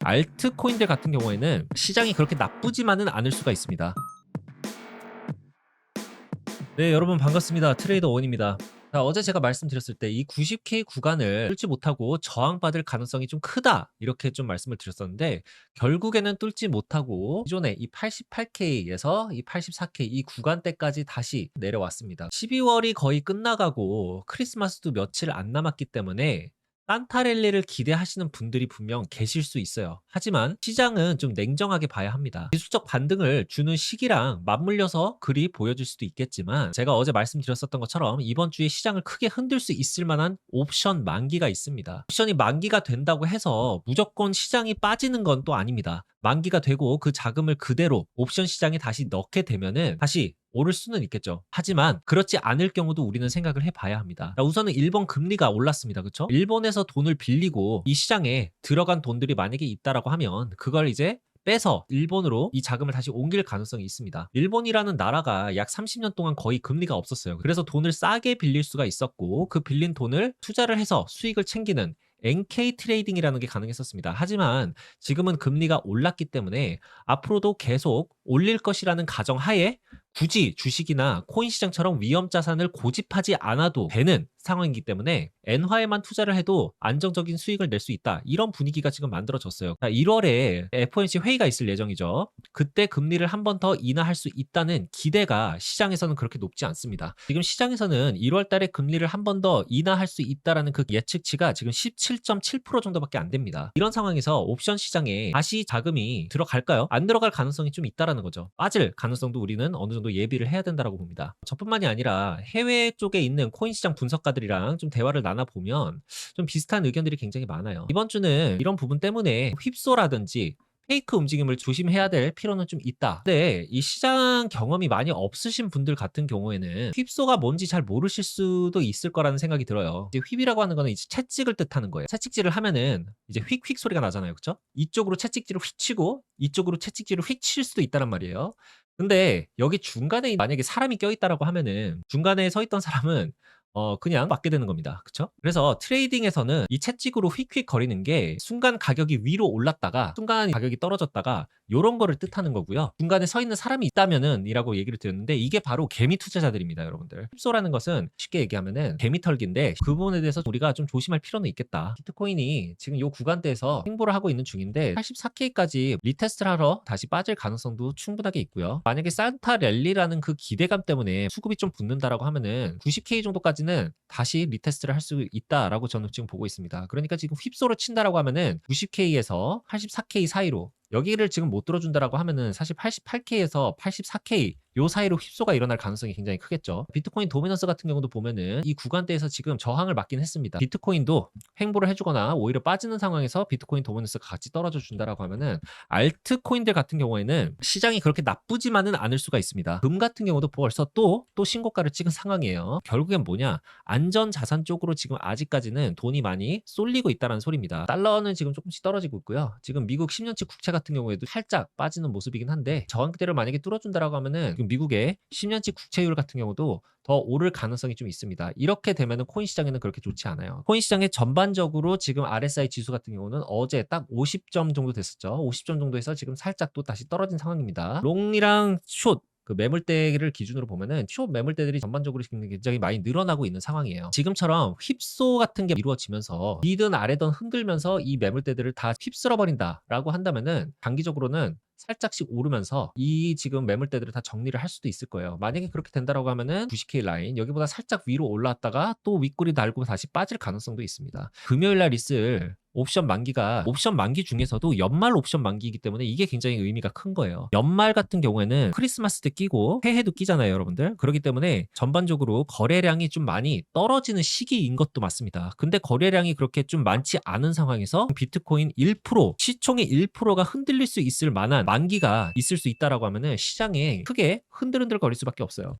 알트코인들 같은 경우에는 시장이 그렇게 나쁘지만은 않을 수가 있습니다. 네, 여러분 반갑습니다. 트레이더 원입니다. 자, 어제 제가 말씀드렸을 때 이 90K 구간을 뚫지 못하고 저항받을 가능성이 좀 크다, 이렇게 좀 말씀을 드렸었는데, 결국에는 뚫지 못하고 기존에 이 88K에서 이 84K 이 구간대까지 다시 내려왔습니다. 12월이 거의 끝나가고 크리스마스도 며칠 안 남았기 때문에 산타 랠리를 기대하시는 분들이 분명 계실 수 있어요. 하지만 시장은 좀 냉정하게 봐야 합니다. 기술적 반등을 주는 시기랑 맞물려서 글이 보여질 수도 있겠지만, 제가 어제 말씀드렸었던 것처럼 이번 주에 시장을 크게 흔들 수 있을 만한 옵션 만기가 있습니다. 옵션이 만기가 된다고 해서 무조건 시장이 빠지는 건 또 아닙니다. 만기가 되고 그 자금을 그대로 옵션 시장에 다시 넣게 되면은 다시 오를 수는 있겠죠. 하지만 그렇지 않을 경우도 우리는 생각을 해봐야 합니다. 자, 우선은 일본 금리가 올랐습니다. 그렇죠? 일본에서 돈을 빌리고 이 시장에 들어간 돈들이 만약에 있다라고 하면 그걸 이제 빼서 일본으로 이 자금을 다시 옮길 가능성이 있습니다. 일본이라는 나라가 약 30년 동안 거의 금리가 없었어요. 그래서 돈을 싸게 빌릴 수가 있었고, 그 빌린 돈을 투자를 해서 수익을 챙기는 NK 트레이딩이라는 게 가능했었습니다. 하지만 지금은 금리가 올랐기 때문에 앞으로도 계속 올릴 것이라는 가정하에 굳이 주식이나 코인 시장처럼 위험 자산을 고집하지 않아도 되는 상황이기 때문에 엔화에만 투자를 해도 안정적인 수익을 낼 수 있다, 이런 분위기가 지금 만들어졌어요. 1월에 FOMC 회의가 있을 예정이죠. 그때 금리를 한 번 더 인하할 수 있다는 기대가 시장에서는 그렇게 높지 않습니다. 지금 시장에서는 1월 달에 금리를 한 번 더 인하할 수 있다라는 그 예측치가 지금 17.7% 정도밖에 안 됩니다. 이런 상황에서 옵션 시장에 다시 자금이 들어갈까요? 안 들어갈 가능성이 좀 있다라는 거죠. 빠질 가능성도 우리는 어느 정도 예비를 해야 된다고 봅니다. 저뿐만이 아니라 해외 쪽에 있는 코인 시장 분석가들이랑 좀 대화를 나눠보면 좀 비슷한 의견들이 굉장히 많아요. 이번 주는 이런 부분 때문에 휩소라든지 페이크 움직임을 조심해야 될 필요는 좀 있다. 근데 이 시장 경험이 많이 없으신 분들 같은 경우에는 휩소가 뭔지 잘 모르실 수도 있을 거라는 생각이 들어요. 이제 휩이라고 하는 거는 이제 채찍을 뜻하는 거예요. 채찍질을 하면은 이제 휙휙 소리가 나잖아요. 그쵸? 이쪽으로 채찍질을 휙 치고 이쪽으로 채찍질을 휙 칠 수도 있다란 말이에요. 근데 여기 중간에 만약에 사람이 껴있다라고 하면은 중간에 서 있던 사람은 그냥 맞게 되는 겁니다. 그쵸? 그래서 트레이딩에서는 이 채찍으로 휙휙 거리는 게 순간 가격이 위로 올랐다가 순간 가격이 떨어졌다가 요런 거를 뜻하는 거고요. 중간에 서 있는 사람이 있다면은 이라고 얘기를 드렸는데, 이게 바로 개미 투자자들입니다, 여러분들. 휩소라는 것은 쉽게 얘기하면은 개미 털기인데, 그 부분에 대해서 우리가 좀 조심할 필요는 있겠다. 비트코인이 지금 요 구간대에서 횡보를 하고 있는 중인데 84K까지 리테스트를 하러 다시 빠질 가능성도 충분하게 있고요. 만약에 산타 랠리라는 그 기대감 때문에 수급이 좀 붙는다라고 하면은 90K 정도까지는 다시 리테스트를 할 수 있다라고 저는 지금 보고 있습니다. 그러니까 지금 휩소를 친다라고 하면은 90K에서 84K 사이로, 여기를 지금 못 들어준다라고 하면은 사실 88K에서 84K 요 사이로 휩소가 일어날 가능성이 굉장히 크겠죠. 비트코인 도미넌스 같은 경우도 보면은 이 구간대에서 지금 저항을 맞긴 했습니다. 비트코인도 횡보를 해주거나 오히려 빠지는 상황에서 비트코인 도미넌스가 같이 떨어져 준다라고 하면은 알트코인들 같은 경우에는 시장이 그렇게 나쁘지만은 않을 수가 있습니다. 금 같은 경우도 벌써 또 신고가를 찍은 상황이에요. 결국엔 뭐냐, 안전 자산 쪽으로 지금 아직까지는 돈이 많이 쏠리고 있다는 소리입니다. 달러는 지금 조금씩 떨어지고 있고요. 지금 미국 10년치 국채 같은 경우에도 살짝 빠지는 모습이긴 한데, 저항대를 만약에 뚫어준다라고 하면은 미국의 10년치 국채율 같은 경우도 더 오를 가능성이 좀 있습니다. 이렇게 되면은 코인 시장에는 그렇게 좋지 않아요. 코인 시장에 전반적으로 지금 RSI 지수 같은 경우는 어제 딱 50점 정도 됐었죠. 50점 정도에서 지금 살짝 또 다시 떨어진 상황입니다. 롱이랑 숏, 그 매물대를 기준으로 보면은 숏 매물대들이 전반적으로 지금 굉장히 많이 늘어나고 있는 상황이에요. 지금처럼 휩소 같은 게 이루어지면서 위든 아래든 흔들면서 이 매물대들을 다 휩쓸어 버린다라고 한다면은 단기적으로는 살짝씩 오르면서 이 지금 매물대들을 다 정리를 할 수도 있을 거예요. 만약에 그렇게 된다라고 하면은 90K 라인 여기보다 살짝 위로 올라왔다가 또 윗꼬리 달고 다시 빠질 가능성도 있습니다. 금요일 날 있을 옵션 만기가 옵션 만기 중에서도 연말 옵션 만기이기 때문에 이게 굉장히 의미가 큰 거예요. 연말 같은 경우에는 크리스마스 때 끼고 새해도 끼잖아요, 여러분들. 그렇기 때문에 전반적으로 거래량이 좀 많이 떨어지는 시기인 것도 맞습니다. 근데 거래량이 그렇게 좀 많지 않은 상황에서 비트코인 1%, 시총의 1%가 흔들릴 수 있을 만한 만기가 있을 수 있다라고 하면은 시장에 크게 흔들흔들 거릴 수밖에 없어요.